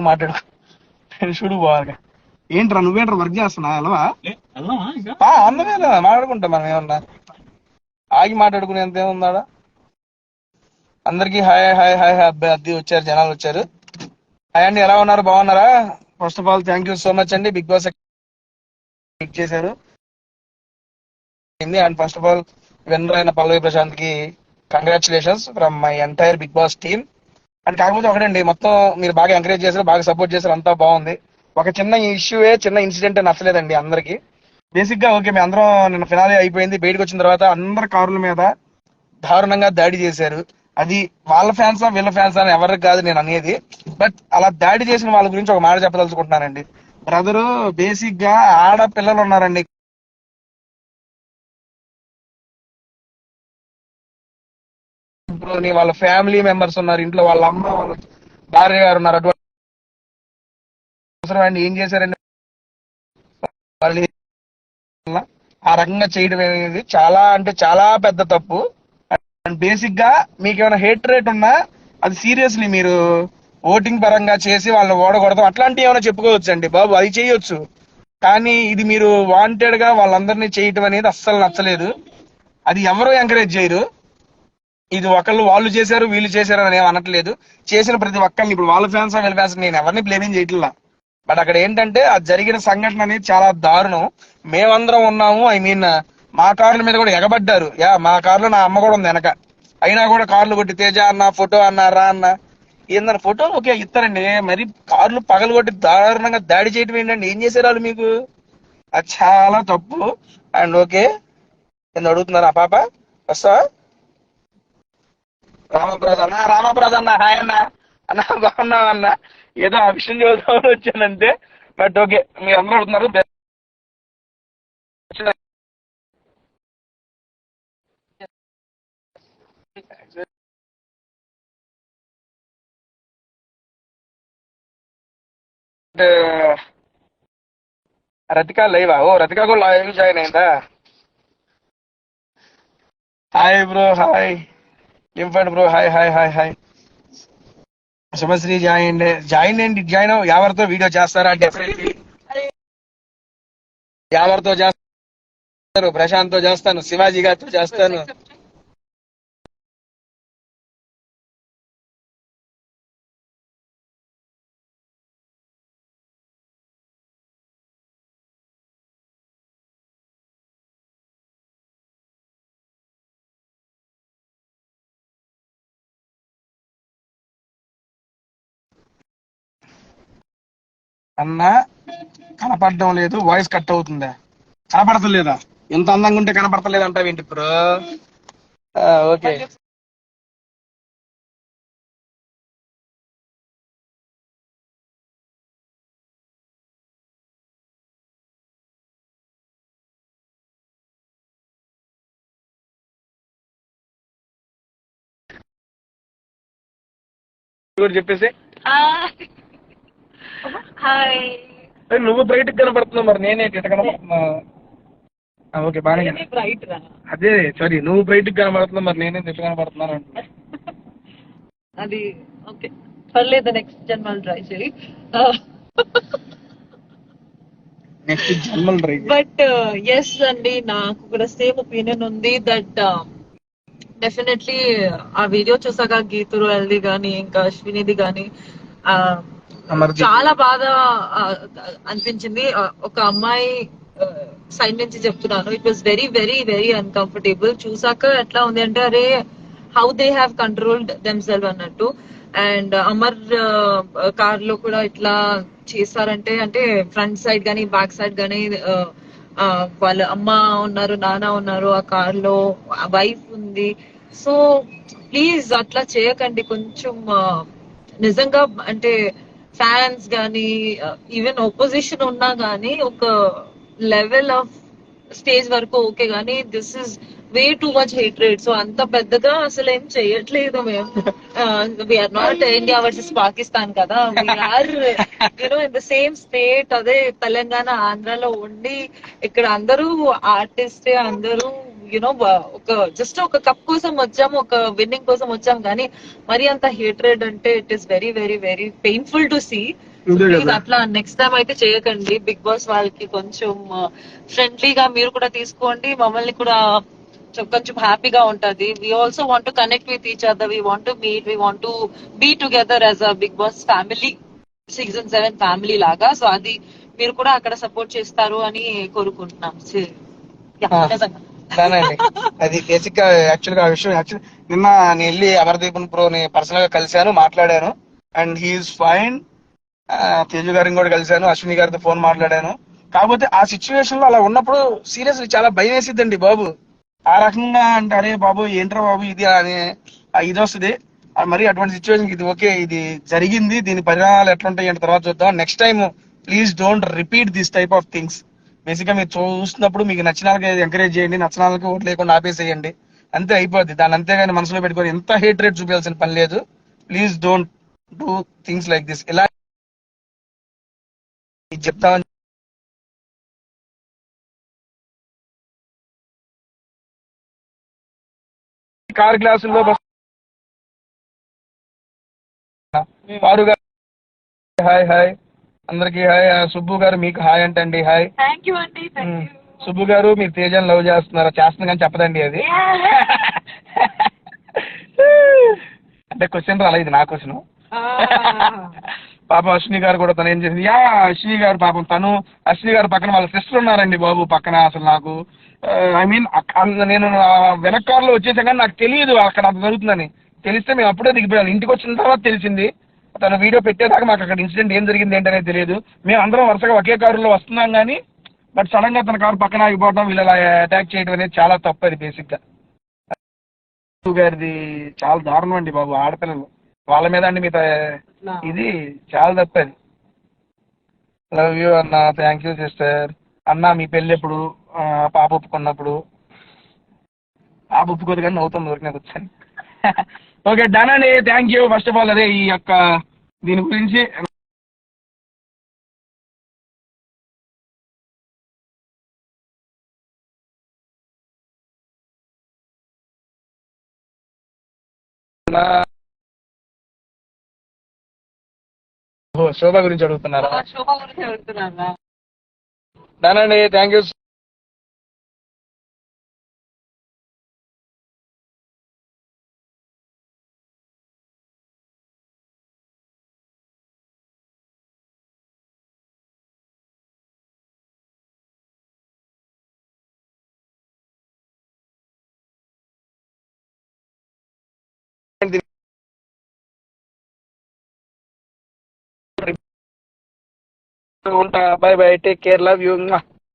మాట్లాడు షూడు పోవాలి. ఏంట్రా నువ్వేంట్రా వర్క్ చేస్తున్నా అలవా అందమే మాట్లాడుకుంటా మనం ఏమన్నా ఆగి మాట్లాడుకునేంత ఏముందా. అందరికి హాయ్ హాయ్ హాయ్ అబ్బాయి అద్దీ వచ్చారు, జనాలు వచ్చారు. హాయ్ అండి, ఎలా ఉన్నారు, బాగున్నారా? First of all thank you so much అండి, బిగ్ బాస్ చేశారు. And first of all winner అయిన పల్లవి ప్రశాంత్ కి congratulations from my entire Bigg Boss team. And కాకపోతే ఒకటండి, మొత్తం మీరు బాగా ఎంకరేజ్ చేశారు, బాగా సపోర్ట్ చేశారు, అంతా బాగుంది. ఒక చిన్న ఇష్యూయే, చిన్న ఇన్సిడెంట్ నచ్చలేదండి అందరికి. బేసిక్ గా ఓకే, మీ అందరం నిన్న ఫినాలే అయిపోయింది, బయటకు వచ్చిన తర్వాత అందరి కార్ల మీద దారుణంగా దాడి చేశారు. అది వాళ్ళ ఫ్యాన్సా వీళ్ళ ఫ్యాన్సా అని ఎవరికి కాదు నేను అనేది. బట్ అలా దాడి చేసిన వాళ్ళ గురించి ఒక మాట చెప్పదలుచుకుంటున్నానండి. బ్రదరు, బేసిక్ గా ఆడపిల్లలు ఉన్నారండి, వాళ్ళ ఫ్యామిలీ మెంబర్స్ ఉన్నారు ఇంట్లో, వాళ్ళ అమ్మ వాళ్ళ భార్య గారు ఉన్నారు. అటువంటి అవసరం అండి ఏం చేశారండి వాళ్ళు? ఆ రకంగా చేయడం అనేది చాలా అంటే చాలా పెద్ద తప్పు. అండ్ బేసిక్ గా మీకు ఏమైనా హేట్ రేట్ ఉన్నా అది సీరియస్లీ మీరు ఓటింగ్ పరంగా చేసి వాళ్ళని ఓడగొడతాం అట్లాంటివి ఏమైనా చెప్పుకోవచ్చు అండి బాబు, అది చేయొచ్చు. కానీ ఇది మీరు వాంటెడ్ గా వాళ్ళందరినీ చేయటం అనేది అస్సలు నచ్చలేదు. అది ఎవరు ఎంకరేజ్ చేయరు. ఇది ఒకళ్ళు వాళ్ళు చేశారు వీళ్ళు చేశారు అని ఏం అనట్లేదు. చేసిన ప్రతి ఒక్కరిని, ఇప్పుడు వాళ్ళ ఫ్యాన్స్ వీళ్ళ ఫ్యాన్స్ నేను ఎవరిని బ్లేమింగ్ చేయట్లా. బట్ అక్కడ ఏంటంటే ఆ జరిగిన సంఘటన అనేది చాలా దారుణం. మేమందరం ఉన్నాము, ఐ మీన్ మా కార్ల మీద కూడా ఎగబడ్డారు. మా కార్లో నా అమ్మ కూడా ఉంది వెనక, అయినా కూడా కార్లు కొట్టి తేజ అన్న ఫోటో అన్న రా అన్న ఏందన్న ఫోటో ఓకే ఇస్తారండి, మరి కార్లు పగలు కొట్టి దారుణంగా దాడి చేయటం ఏంటండి? ఏం చేశారు వాళ్ళు మీకు? అది చాలా తప్పు. అండ్ ఓకే, నేను అడుగుతున్నారు ఆ పాప వస్తా రామప్రసాద్ అన్న హాయ్ అన్న, అన్న బాగున్నావు అన్న, ఏదో ఆ విషయం చూద్దామని వచ్చానంటే. బట్ ఓకే, మీరు అందరూ అడుగుతున్నారు. రతిక లైవా? ఓ రతిక కూడా లైవ్ జాయిన్ అయిందా? Hi bro, hi Infant bro, hi hi hi hi. Shubhashri join ఏంటి జాయిన్ ఎవరితో వీడియో చేస్తారా? డెఫినెట్లీ ఎవరితో చేస్తారు? ప్రశాంత్ తో చేస్తాను, శివాజీ గారితో చేస్తాను. అన్నా కనపడడం లేదు, వాయిస్ కట్ అవుతుందా? కనపడతలేదా? ఎంత అందంగా ఉంటే కనపడతలేదు అంటావేంటి బ్రో? ఓకే, చెప్పేసి నువ్వు బ్రైట్ కనపడుతున్నావు, మరి నేనే ఇట్లా కనపడుతున్నా? ఓకే బాగా బ్రైట్ రా, అదే సారీ, నువ్వు బ్రైట్ కనబడుతున్నావు, మరి నేనే ఎట్లా కనబడుతున్నాను అంటే అది ఓకే పర్లేదు, నెక్స్ట్ జన్మలు ట్రై చేయి. నెక్స్ట్ జన్మలు ట్రై. బట్ ఎస్ అండి, నాకు కూడా సేమ్ ఒపీనియన్ ఉంది దట్ డెఫినెట్లీ ఆ వీడియో చూసాక గీతురు ఎల్ది గాని ఇంకా అశ్వినిది గాని చాలా బాగా అనిపించింది. ఒక అమ్మాయి సైడ్ నుంచి చెప్తున్నాను, it was very very very uncomfortable. చూసాక ఎట్లా ఉంది అంటే, అరే how they have controlled themselves అన్నట్టు. అండ్ అమర్ కార్ లో కూడా ఇట్లా చేస్తారంటే, అంటే ఫ్రంట్ సైడ్ గానీ బ్యాక్ సైడ్ గానీ వాళ్ళ అమ్మ ఉన్నారు, నాన్న ఉన్నారు, ఆ కార్ లో వైఫ్ ఉంది. సో ప్లీజ్ అట్లా చేయకండి. కొంచెం నిజంగా అంటే ఫ్యాన్స్ గానీ ఈవెన్ ఒపోజిషన్ ఉన్నా గానీ ఒక లెవెల్ ఆఫ్ స్టేజ్ వరకు ఓకే, గానీ this is way too much hatred. So అంత పెద్దగా అసలు ఏం చెయ్యట్లేదు మేము. We are not India versus Pakistan కదా, we are you know in the same state. అదే తెలంగాణ ఆంధ్రాలో ఉండి ఇక్కడ అందరూ ఆర్టిస్టే, అందరూ యూనో ఒక జస్ట్ ఒక కప్ కోసం వచ్చాము, ఒక విన్నింగ్ కోసం వచ్చాము. కానీ మరి అంత హేట్రేడ్ అంటే it is very very very painful to see. అంతే ప్లీజ్ కదా. అట్లా నెక్స్ట్ టైం అయితే చేయకండి. బిగ్ బాస్ వాళ్ళకి కొంచెం ఫ్రెండ్లీగా మీరు కూడా తీసుకోండి, మమ్మల్ని కూడా కొంచెం హ్యాపీగా ఉంటది. We also want to connect with each other, we want to meet, we want to be together as a Bigg Boss family, season 7 family లాగా. సో అది మీరు కూడా అక్కడ సపోర్ట్ చేస్తారు అని కోరుకుంటున్నాం. నిజంగా. దానండి అది బేసిక్ గా యాక్చువల్ గా ఆ విషయం నిన్న నేను వెళ్ళి అమర్దీపన్ ప్రోని పర్సనల్ గా కలిశాను, మాట్లాడాను. And he's fine. తేజు గారిని కూడా కలిశాను, అశ్విని గారితో ఫోన్ మాట్లాడాను. కాకపోతే ఆ సిచ్యువేషన్ లో అలా ఉన్నప్పుడు సీరియస్లీ చాలా భయం వేసిద్దండి బాబు. ఆ రకంగా అంటే అరే బాబు ఏంట్రా బాబు ఇది అని ఇది వస్తుంది. మరి అటువంటి సిచ్యువేషన్ ఇది ఓకే, ఇది జరిగింది, దీని పరిణామాలు ఎట్లుంటాయి అంటే తర్వాత చూద్దాం. Next time please don't repeat this type of things. Basic గా మీరు చూస్తున్నప్పుడు మీకు నచ్చిన వాళ్ళకి ఎంకరేజ్ చేయండి, నచ్చిన వాళ్ళకి ఓట్లు లేకుండా ఆపేసేయండి, అంతే అయిపోద్ది. దాన్ని అంతేగాని మనసులో పెట్టుకొని ఎంత హేట్ రేట్ చూపించాల్సిన పని లేదు. Please don't do things like this. ఇలా చెప్తామని కార్ గ్లాసుల్లో పారు గారు హాయ్ హాయ్, అందరికి హాయ్. సుబ్బు గారు మీకు హాయ్ అంటండి, హాయ్. థ్యాంక్ యూ అండి. సుబ్బు గారు మీరు తేజాన్ని లవ్ చేస్తున్నారా? చేస్తున్నా కానీ చెప్పదండి అది. అంటే క్వశ్చన్ రాలేదు, ఇది నా క్వశ్చన్. పాపం అశ్విని గారు కూడా తను ఏం చేసింది, అశ్విని గారు పాపం తను అశ్విని గారు పక్కన వాళ్ళ సిస్టర్ ఉన్నారండి బాబు పక్కన. అసలు నాకు ఐ మీన్ నేను వెనక కారులో వచ్చేసాను కానీ నాకు తెలియదు అక్కడ అంత జరుగుతుందని. తెలిస్తే మేము అప్పుడే దిగిపోయాను. ఇంటికి వచ్చిన తర్వాత తెలిసింది. తను వీడియో పెట్టేదాకా మాకు అక్కడ ఇన్సిడెంట్ ఏం జరిగింది ఏంటనేది తెలియదు. మేము అందరం వరుసగా ఒకే కారులో వస్తున్నాం కానీ బట్ సడన్ గా తన కారు పక్కన ఆగిపోవడం, వీళ్ళు అలా అటాక్ చేయడం అనేది చాలా తప్పు. అది బేసిక్ గా గారిది చాలా దారుణం అండి బాబు. ఆడపిల్లలు వాళ్ళ మీద అండి మీద ఇది చాలా తప్పది. లవ్ యూ అన్న, థ్యాంక్ యూ సిస్టర్. అన్న మీ పెళ్ళి ఎప్పుడు? పాప ఒప్పుకున్నప్పుడు. పాప ఒప్పుకోదు కానీ నవ్వుతుంది ఊరికే వచ్చాను. ఓకే డన్ అండి, thank you. First of all అదే ఈ యొక్క దీని గురించి శోభ గురించి అడుగుతున్నారా? శోభ గురించి అడుగుతున్నారా? డన్ అండి, థ్యాంక్ యూ. ఉంటా, bye bye, take care, love you.